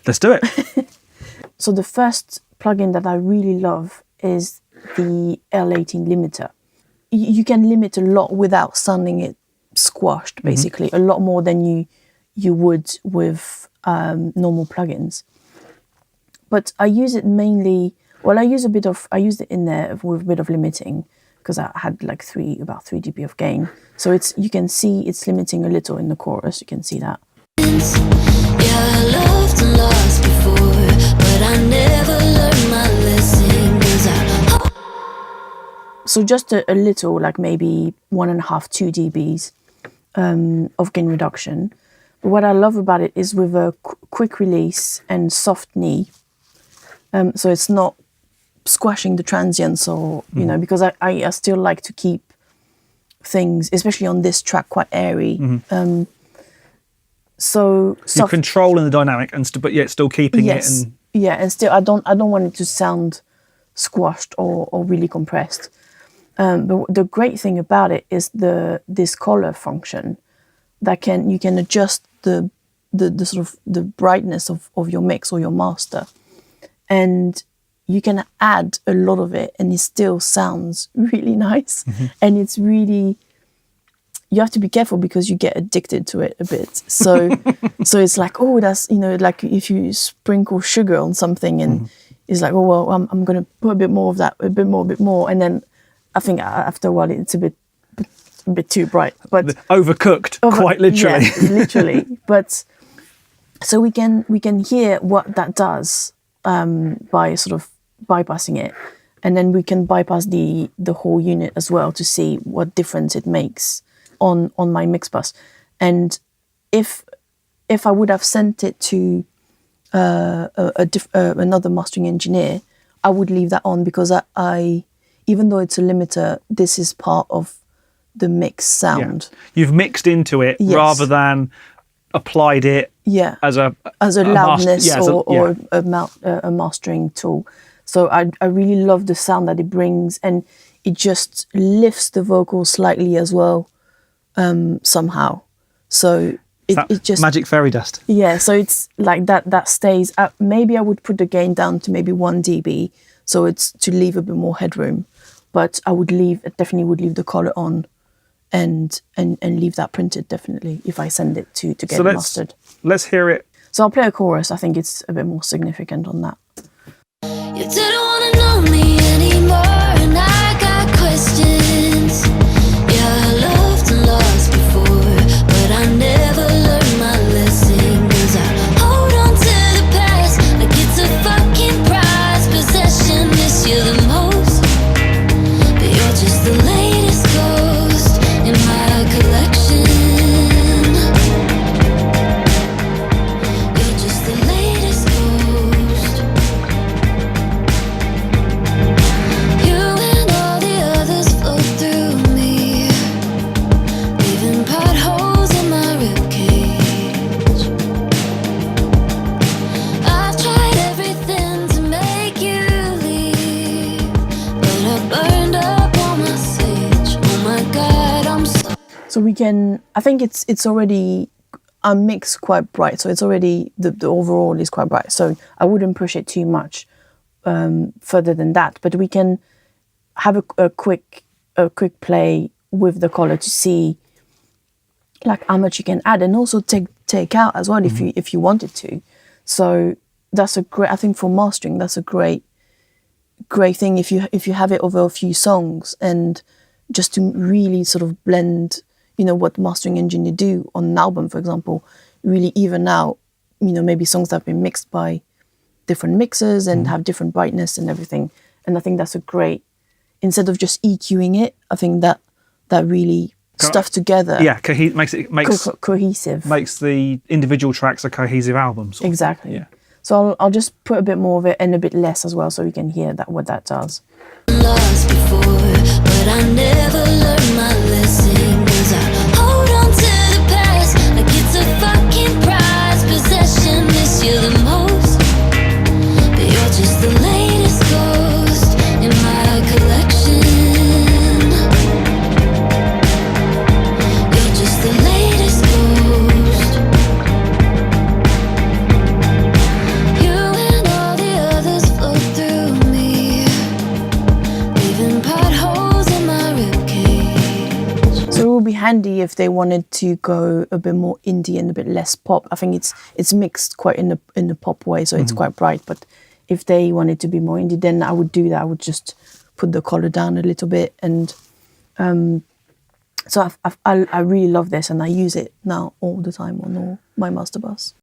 Let's do it. So the first plugin that I really love is the L18 limiter. You can limit a lot without sounding it squashed, basically, a lot more than you would with normal plugins. But I use it mainly, I use it in there with a bit of limiting, because I had like about 3 dB of gain. So you can see it's limiting a little in the chorus. You can see that. Yeah, I loved and lost before, but I never learned my lesson. So just a little, like maybe 1.5, 2 dBs of gain reduction. But what I love about it is with a quick release and soft knee. So it's not squashing the transients or, because I still like to keep things, especially on this track, quite airy. So you're controlling the dynamic, but yet still keeping it. And still I don't want it to sound squashed or really compressed. But the great thing about it is this color function that you can adjust the sort of the brightness of your mix or your master, and you can add a lot of it, and it still sounds really nice. And it's really, you have to be careful because you get addicted to it a bit. So it's like, oh, that's, like if you sprinkle sugar on something and it's like, oh, well, I'm going to put a bit more of that, a bit more. And then I think after a while it's a bit too bright. But overcooked, quite literally. Yeah, literally. But so we can hear what that does by sort of bypassing it. And then we can bypass the whole unit as well to see what difference it makes on my mix bus. And if I would have sent it to another mastering engineer, I would leave that on, because I even though it's a limiter, this is part of the mix sound. Yeah. You've mixed into it rather than applied it as a loudness or a mastering tool. So I really love the sound that it brings, and it just lifts the vocals slightly as well, somehow. So it just magic fairy dust. Yeah, so it's like that stays. Maybe I would put the gain down to maybe 1 dB, so it's to leave a bit more headroom. But I definitely would leave the color on, and leave that printed, definitely, if I send it to get it mastered. Let's hear it. So I'll play a chorus. I think it's a bit more significant on that. You didn't want to know me anymore, and I got questions. Yeah, I loved and lost before, but I never learned my lesson. 'Cause I hold on to the past like it's a fucking prized possession. Miss you the most, but you're just the latest ghost in my collection. You're just the latest ghost. You and all the others flow through me, leaving potholes in my ribcage. I've tried everything to make you leave, but I burned up all my sage. Oh my God, I'm So I think it's already a mix quite bright. So it's already, the overall is quite bright. So I wouldn't push it too much further than that. But we can have a quick play with the color to see like how much you can add, and also take out as well if you wanted to. So that's I think for mastering, that's a great thing if you have it over a few songs, and just to really sort of blend, what mastering engineer do on an album, for example, really even out, maybe songs that have been mixed by different mixers and have different brightness and everything. And I think that's a great, instead of just EQing it, I think that really stuff together. Yeah, makes cohesive. Makes the individual tracks a cohesive album. Exactly. Yeah. So I'll just put a bit more of it and a bit less as well, so we can hear what that does. lost before, but I never learned my lesson. 'Cause I hold on to the past like it's a fucking prized possession. Miss you the most, but you're just the latest ghost in my collection. You're just the latest ghost. handy if they wanted to go a bit more indie and a bit less pop. I think it's mixed quite in the pop way, so it's quite bright. But if they wanted to be more indie, then I would do that. I would just put the color down a little bit, and so I really love this, and I use it now all the time on all my master bus.